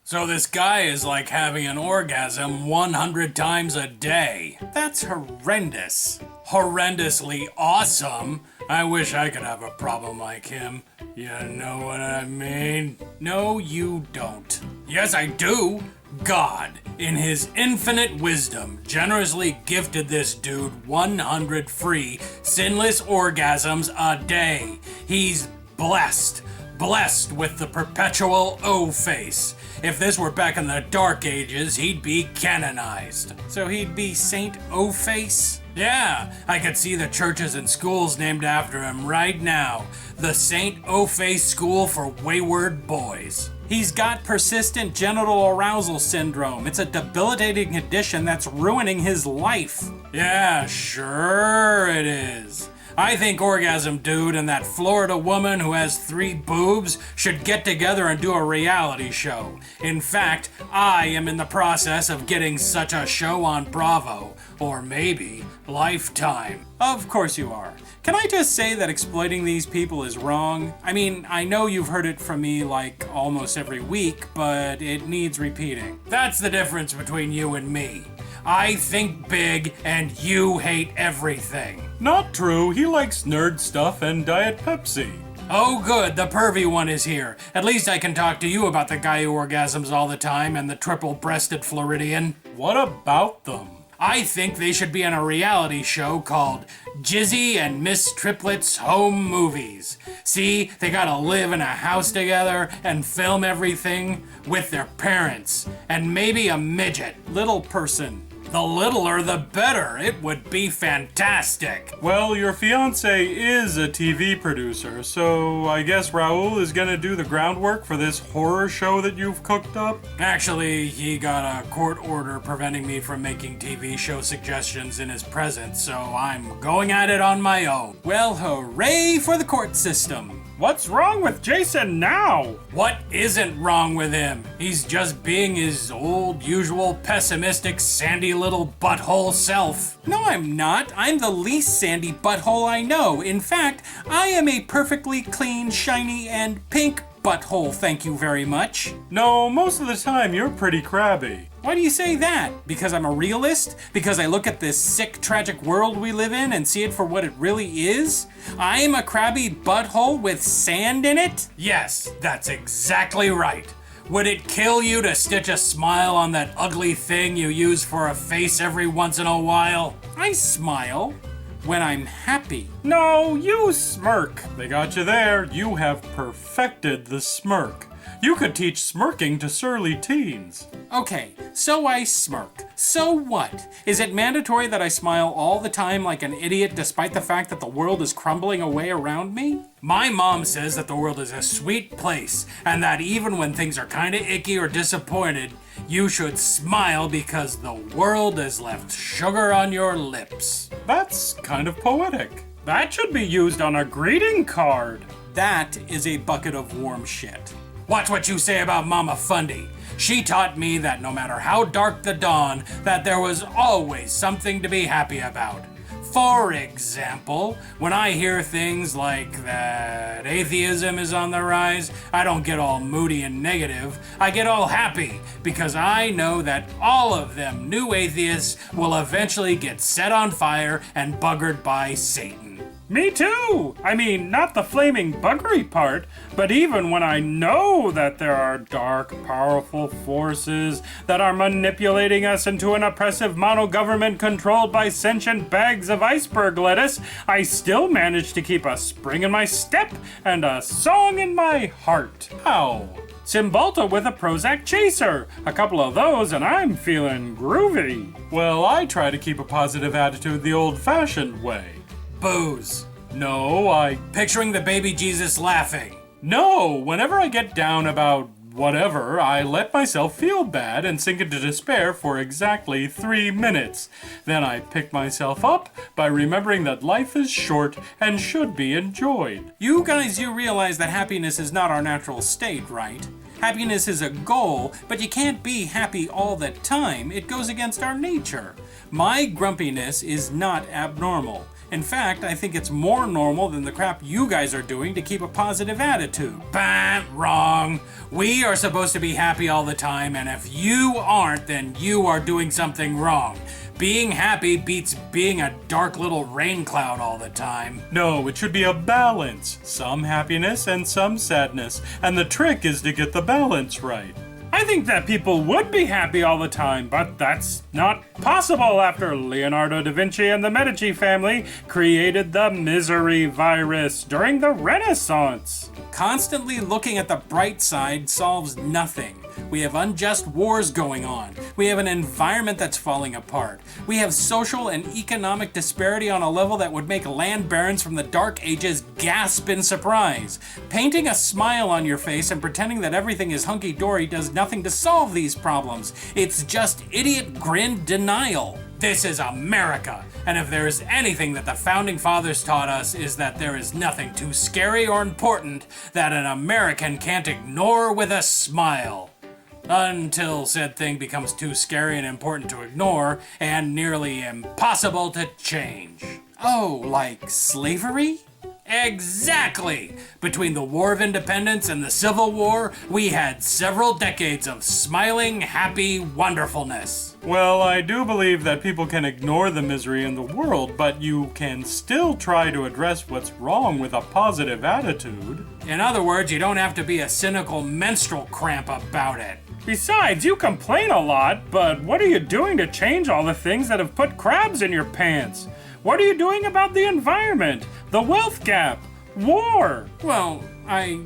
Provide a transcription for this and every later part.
So this guy is like having an orgasm 100 times a day. That's horrendous. Horrendously awesome. I wish I could have a problem like him. You know what I mean? No, you don't. Yes, I do. God, in his infinite wisdom, generously gifted this dude 100 free, sinless orgasms a day. He's blessed. Blessed with the perpetual O-face. If this were back in the Dark Ages, he'd be canonized. So he'd be Saint O-Face? Yeah, I could see the churches and schools named after him right now. The Saint O-Face School for Wayward Boys. He's got persistent genital arousal syndrome. It's a debilitating condition that's ruining his life. Yeah, sure it is. I think Orgasm Dude and that Florida woman who has 3 boobs should get together and do a reality show. In fact, I am in the process of getting such a show on Bravo, or maybe Lifetime. Of course you are. Can I just say that exploiting these people is wrong? I mean, I know you've heard it from me like almost every week, but it needs repeating. That's the difference between you and me. I think big and you hate everything. Not true. He likes nerd stuff and Diet Pepsi. Oh good, the pervy one is here. At least I can talk to you about the guy who orgasms all the time and the triple-breasted Floridian. What about them? I think they should be in a reality show called Jizzy and Miss Triplet's Home Movies. See, they gotta live in a house together and film everything with their parents. And maybe a midget. Little person. The littler the better. It would be fantastic. Well, your fiance is a TV producer, so I guess Raul is gonna do the groundwork for this horror show that you've cooked up? Actually, he got a court order preventing me from making TV show suggestions in his presence, so I'm going at it on my own. Well, hooray for the court system. What's wrong with Jason now? What isn't wrong with him? He's just being his old, usual, pessimistic, sandy little butthole self. No, I'm not. I'm the least sandy butthole I know. In fact, I am a perfectly clean, shiny, and pink butthole, thank you very much. No, most of the time you're pretty crabby. Why do you say that? Because I'm a realist? Because I look at this sick, tragic world we live in and see it for what it really is? I'm a crabby butthole with sand in it? Yes, that's exactly right. Would it kill you to stitch a smile on that ugly thing you use for a face every once in a while? I smile when I'm happy. No, you smirk. They got you there. You have perfected the smirk. You could teach smirking to surly teens. Okay, so I smirk. So what? Is it mandatory that I smile all the time like an idiot despite the fact that the world is crumbling away around me? My mom says that the world is a sweet place and that even when things are kinda icky or disappointed, you should smile because the world has left sugar on your lips. That's kind of poetic. That should be used on a greeting card. That is a bucket of warm shit. Watch what you say about Mama Fundie. She taught me that no matter how dark the dawn, that there was always something to be happy about. For example, when I hear things like that atheism is on the rise, I don't get all moody and negative. I get all happy because I know that all of them new atheists will eventually get set on fire and buggered by Satan. Me too! I mean, not the flaming buggery part, but even when I know that there are dark, powerful forces that are manipulating us into an oppressive mono-government controlled by sentient bags of iceberg lettuce, I still manage to keep a spring in my step and a song in my heart. How? Cymbalta with a Prozac chaser. A couple of those and I'm feeling groovy. Well, I try to keep a positive attitude the old-fashioned way. Booze. No, Picturing the baby Jesus laughing. No, whenever I get down about whatever, I let myself feel bad and sink into despair for exactly 3 minutes. Then I pick myself up by remembering that life is short and should be enjoyed. You guys, you realize that happiness is not our natural state, right? Happiness is a goal, but you can't be happy all the time. It goes against our nature. My grumpiness is not abnormal. In fact, I think it's more normal than the crap you guys are doing to keep a positive attitude. Bah, wrong. We are supposed to be happy all the time, and if you aren't, then you are doing something wrong. Being happy beats being a dark little rain cloud all the time. No, it should be a balance. Some happiness and some sadness. And the trick is to get the balance right. I think that people would be happy all the time, but that's not possible after Leonardo da Vinci and the Medici family created the misery virus during the Renaissance. Constantly looking at the bright side solves nothing. We have unjust wars going on. We have an environment that's falling apart. We have social and economic disparity on a level that would make land barons from the Dark Ages gasp in surprise. Painting a smile on your face and pretending that everything is hunky-dory does nothing to solve these problems. It's just idiot grin denial. This is America, and if there is anything that the Founding Fathers taught us is that there is nothing too scary or important that an American can't ignore with a smile. Until said thing becomes too scary and important to ignore, and nearly impossible to change. Oh, like slavery? Exactly! Between the War of Independence and the Civil War, we had several decades of smiling, happy wonderfulness. Well, I do believe that people can ignore the misery in the world, but you can still try to address what's wrong with a positive attitude. In other words, you don't have to be a cynical menstrual cramp about it. Besides, you complain a lot, but what are you doing to change all the things that have put crabs in your pants? What are you doing about the environment, the wealth gap, war? Well, I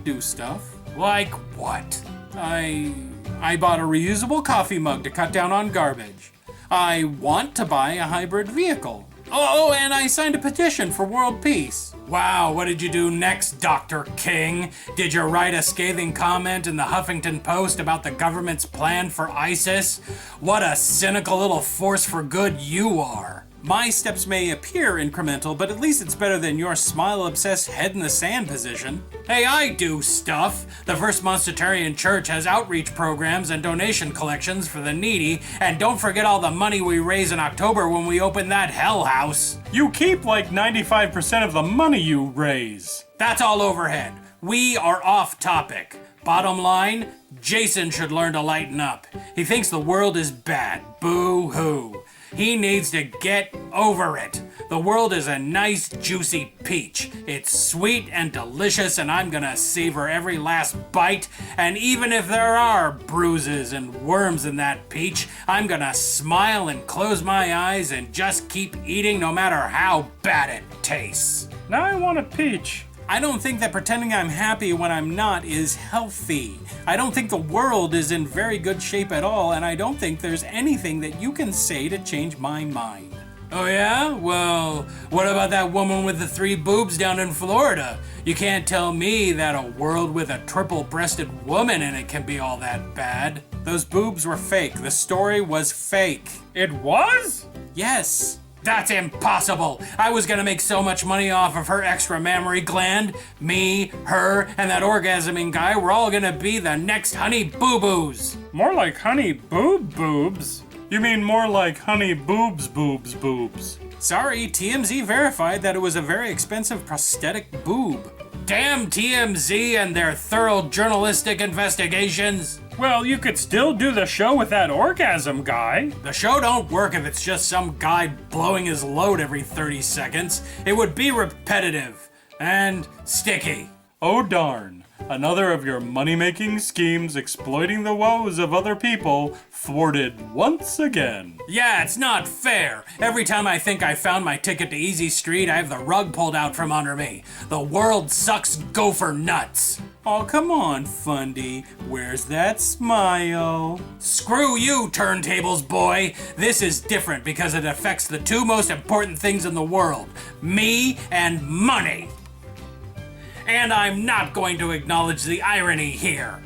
do stuff. Like what? I bought a reusable coffee mug to cut down on garbage. I want to buy a hybrid vehicle. Oh, and I signed a petition for world peace. Wow, what did you do next, Dr. King? Did you write a scathing comment in the Huffington Post about the government's plan for ISIS? What a cynical little force for good you are. My steps may appear incremental, but at least it's better than your smile-obsessed head-in-the-sand position. Hey, I do stuff! The First Monstitarian Church has outreach programs and donation collections for the needy, and don't forget all the money we raise in October when we open that hell house. You keep like 95% of the money you raise. That's all overhead. We are off topic. Bottom line, Jason should learn to lighten up. He thinks the world is bad. Boo-hoo. He needs to get over it. The world is a nice, juicy peach. It's sweet and delicious, and I'm gonna savor every last bite. And even if there are bruises and worms in that peach, I'm gonna smile and close my eyes and just keep eating no matter how bad it tastes. Now I want a peach. I don't think that pretending I'm happy when I'm not is healthy. I don't think the world is in very good shape at all, and I don't think there's anything that you can say to change my mind. Oh yeah? Well, what about that woman with the 3 boobs down in Florida? You can't tell me that a world with a triple-breasted woman in it can be all that bad. Those boobs were fake. The story was fake. It was? Yes. That's impossible! I was gonna make so much money off of her extra mammary gland. Me, her, and that orgasming guy were all gonna be the next Honey Boo Boos. More like Honey Boob Boobs. You mean more like Honey Boobs Boobs Boobs. Sorry, TMZ verified that it was a very expensive prosthetic boob. Damn TMZ and their thorough journalistic investigations! Well, you could still do the show with that orgasm guy. The show don't work if it's just some guy blowing his load every 30 seconds. It would be repetitive and sticky. Oh darn. Another of your money-making schemes exploiting the woes of other people thwarted once again. Yeah, it's not fair. Every time I think I found my ticket to Easy Street, I have the rug pulled out from under me. The world sucks gopher nuts. Oh, come on, Fundie. Where's that smile? Screw you, turntables boy. This is different because it affects the 2 most important things in the world. Me and money. And I'm not going to acknowledge the irony here.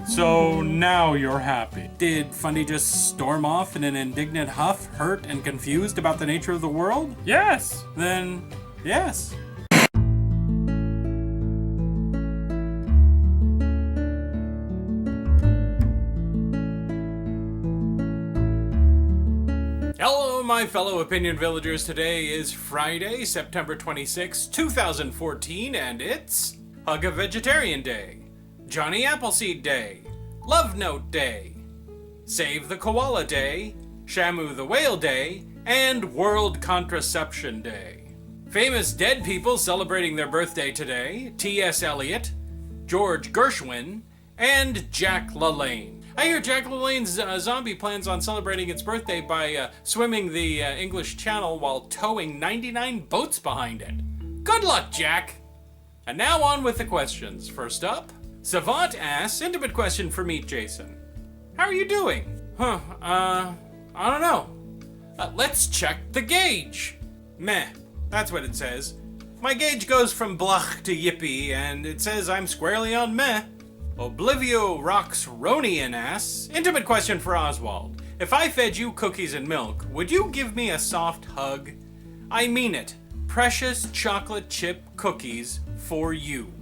So now you're happy. Did Fundie just storm off in an indignant huff, hurt and confused about the nature of the world? Yes. Then, yes. Hello, my fellow Opinion Villagers. Today is Friday, September 26, 2014, and it's Hug a Vegetarian Day, Johnny Appleseed Day, Love Note Day, Save the Koala Day, Shamu the Whale Day, and World Contraception Day. Famous dead people celebrating their birthday today: T.S. Eliot, George Gershwin, and Jack LaLanne. I hear Jack LaLanne's zombie plans on celebrating its birthday by swimming the English Channel while towing 99 boats behind it. Good luck, Jack! And now on with the questions. First up, Savant asks, intimate question for Meet Jason. How are you doing? I don't know. Let's check the gauge. Meh, that's what it says. My gauge goes from blach to yippee, and it says I'm squarely on meh. Oblivio Rocks Ronian asks, intimate question for Oswald. If I fed you cookies and milk, would you give me a soft hug? I mean it. Precious chocolate chip cookies for you.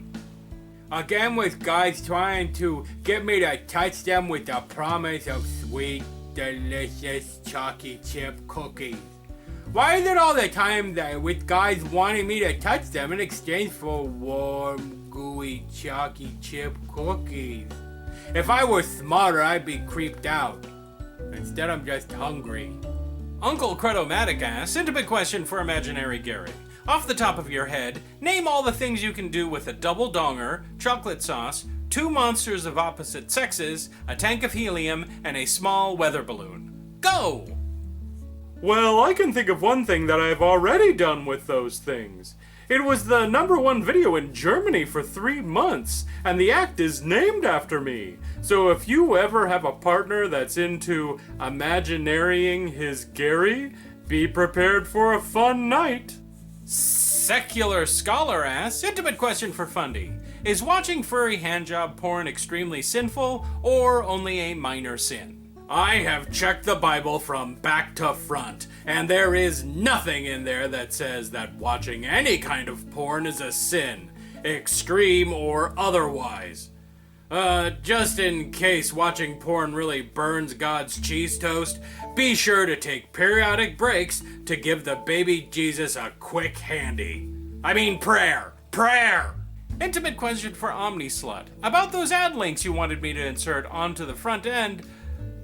Again with guys trying to get me to touch them with the promise of sweet, delicious chocolate chip cookies. Why is it all the time that with guys wanting me to touch them in exchange for warm, gooey chocolate chip cookies? If I were smarter, I'd be creeped out. Instead, I'm just hungry. Uncle Credomatic asks, intimate question for imaginary Gary. Off the top of your head, name all the things you can do with a double donger, chocolate sauce, 2 monsters of opposite sexes, a tank of helium, and a small weather balloon. Go! Well, I can think of one thing that I've already done with those things. It was the #1 video in Germany for 3 months, and the act is named after me. So if you ever have a partner that's into imaginarying his Gary, be prepared for a fun night. Secular Scholar asks, intimate question for Fundie. Is watching furry handjob porn extremely sinful, or only a minor sin? I have checked the Bible from back to front, and there is nothing in there that says that watching any kind of porn is a sin, extreme or otherwise. Just in case watching porn really burns God's cheese toast, be sure to take periodic breaks to give the baby Jesus a quick prayer. Intimate question for Omnislut. About those ad links you wanted me to insert onto the front end,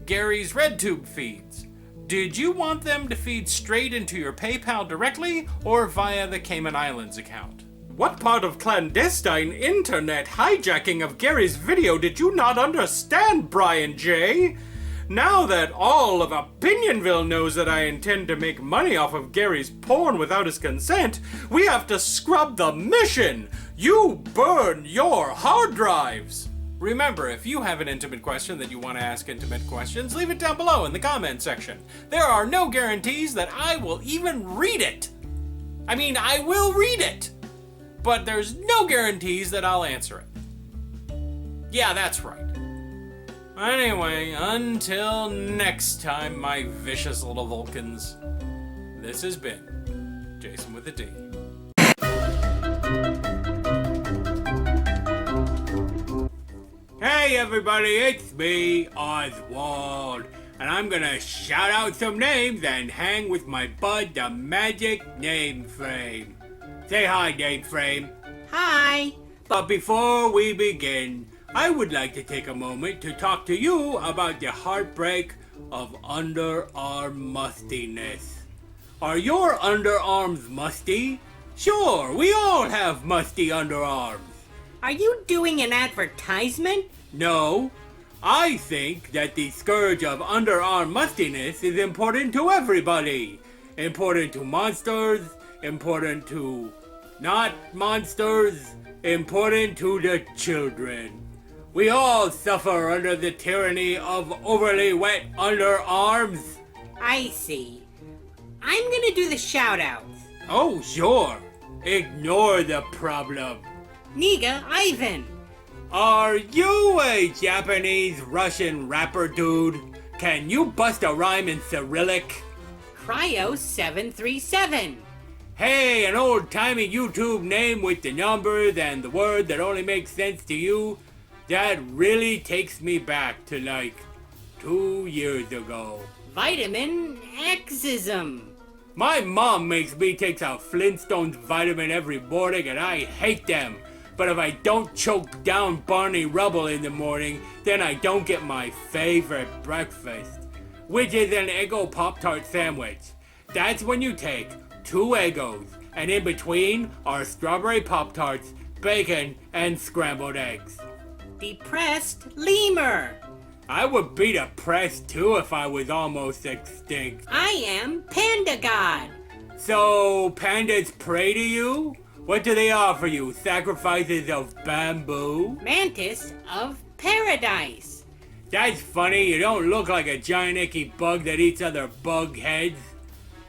Gary's RedTube feeds. Did you want them to feed straight into your PayPal directly or via the Cayman Islands account? What part of clandestine internet hijacking of Gary's video did you not understand, Brian J? Now that all of Opinion-Ville knows that I intend to make money off of Gary's porn without his consent, we have to scrub the mission! You burn your hard drives! Remember, if you have an intimate question that you want to ask Intimate Questions, leave it down below in the comment section. There are no guarantees that I will even read it. I will read it, but there's no guarantees that I'll answer it. Yeah, that's right. Anyway, until next time, my vicious little Vulcans, this has been Jason with a D. Hey everybody, it's me, Oswald, and I'm gonna shout out some names and hang with my bud, the magic name frame. Say hi, name frame. Hi. But before we begin, I would like to take a moment to talk to you about the heartbreak of underarm mustiness. Are your underarms musty? Sure, we all have musty underarms. Are you doing an advertisement? No, I think that the scourge of underarm mustiness is important to everybody. Important to monsters, important to not monsters, important to the children. We all suffer under the tyranny of overly wet underarms. I see. I'm gonna do the shoutouts. Oh, sure. Ignore the problem. Niga Ivan. Are you a Japanese Russian rapper dude? Can you bust a rhyme in Cyrillic? Cryo 737. Hey, an old-timey YouTube name with the numbers and the word that only makes sense to you? That really takes me back to 2 years ago. Vitamin Xism. My mom makes me take some Flintstones vitamin every morning and I hate them. But if I don't choke down Barney Rubble in the morning, then I don't get my favorite breakfast, which is an Eggo Pop-Tart sandwich. That's when you take 2 Eggos, and in between are strawberry Pop-Tarts, bacon, and scrambled eggs. Depressed Lemur. I would be depressed too if I was almost extinct. I am Panda God. So, pandas pray to you? What do they offer you? Sacrifices of bamboo? Mantis of Paradise. That's funny, you don't look like a giant icky bug that eats other bug heads.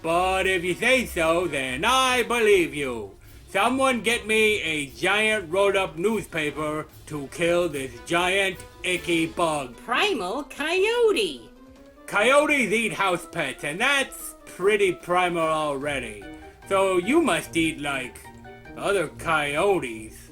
But if you say so, then I believe you. Someone get me a giant rolled up newspaper to kill this giant icky bug. Primal Coyote. Coyotes eat house pets, and that's pretty primal already. So you must eat like other coyotes,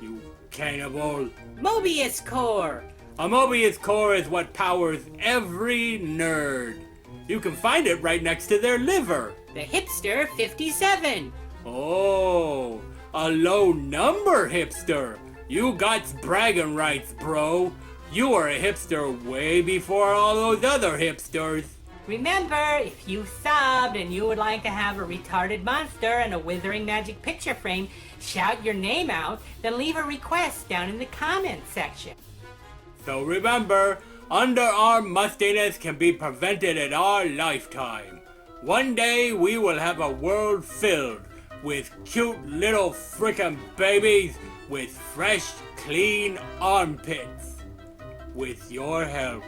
you cannibal. Mobius Core. A Mobius core is what powers every nerd. You can find it right next to their liver. The Hipster 57. Oh, a low number hipster. You got bragging rights, bro. You were a hipster way before all those other hipsters. Remember, if you subbed and you would like to have a retarded monster and a withering magic picture frame shout your name out, then leave a request down in the comments section. So remember, underarm mustiness can be prevented in our lifetime. One day we will have a world filled with cute little frickin' babies with fresh, clean armpits. With your help.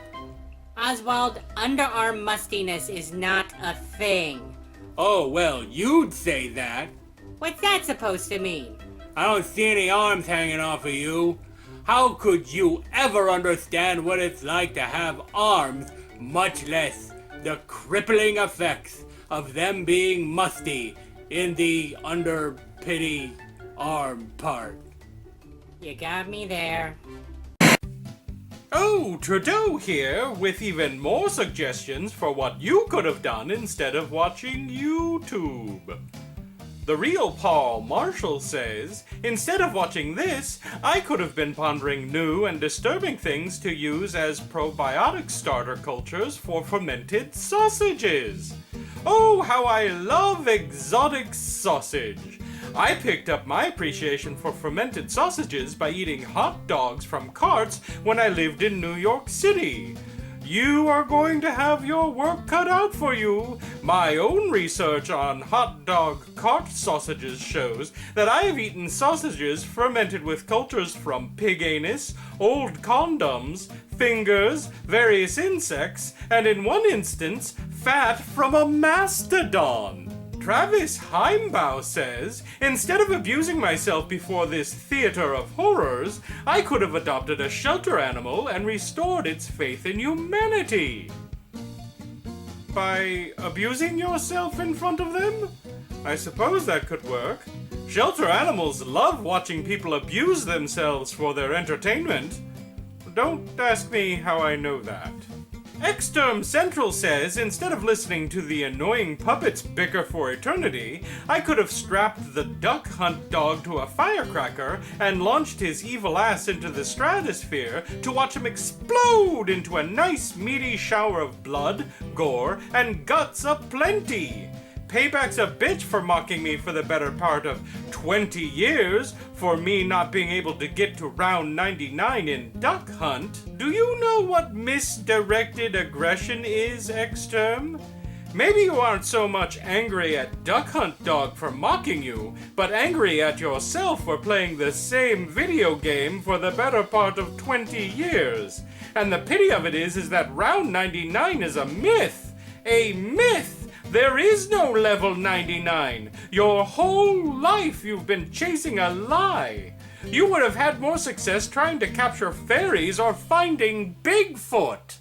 Oswald, underarm mustiness is not a thing. Oh, well, you'd say that. What's that supposed to mean? I don't see any arms hanging off of you. How could you ever understand what it's like to have arms, much less the crippling effects of them being musty in the under pity arm part? You got me there. Oh, Trudeau here with even more suggestions for what you could have done instead of watching YouTube. The real Paul Marshall says, instead of watching this, I could have been pondering new and disturbing things to use as probiotic starter cultures for fermented sausages. Oh, how I love exotic sausage! I picked up my appreciation for fermented sausages by eating hot dogs from carts when I lived in New York City. You are going to have your work cut out for you. My own research on hot dog cart sausages shows that I have eaten sausages fermented with cultures from pig anus, old condoms, fingers, various insects, and in one instance, fat from a mastodon. Travis Heimbaugh says, instead of abusing myself before this theater of horrors, I could have adopted a shelter animal and restored its faith in humanity. By abusing yourself in front of them? I suppose that could work. Shelter animals love watching people abuse themselves for their entertainment. Don't ask me how I know that. Exterm Central says, instead of listening to the annoying puppets bicker for eternity, I could have strapped the duck hunt dog to a firecracker and launched his evil ass into the stratosphere to watch him explode into a nice meaty shower of blood, gore, and guts aplenty. Payback's a bitch for mocking me for the better part of 20 years for me not being able to get to round 99 in Duck Hunt. Do you know what misdirected aggression is, Exterm? Maybe you aren't so much angry at Duck Hunt Dog for mocking you, but angry at yourself for playing the same video game for the better part of 20 years. And the pity of it is that round 99 is a myth. A myth! There is no level 99. Your whole life you've been chasing a lie. You would have had more success trying to capture fairies or finding Bigfoot.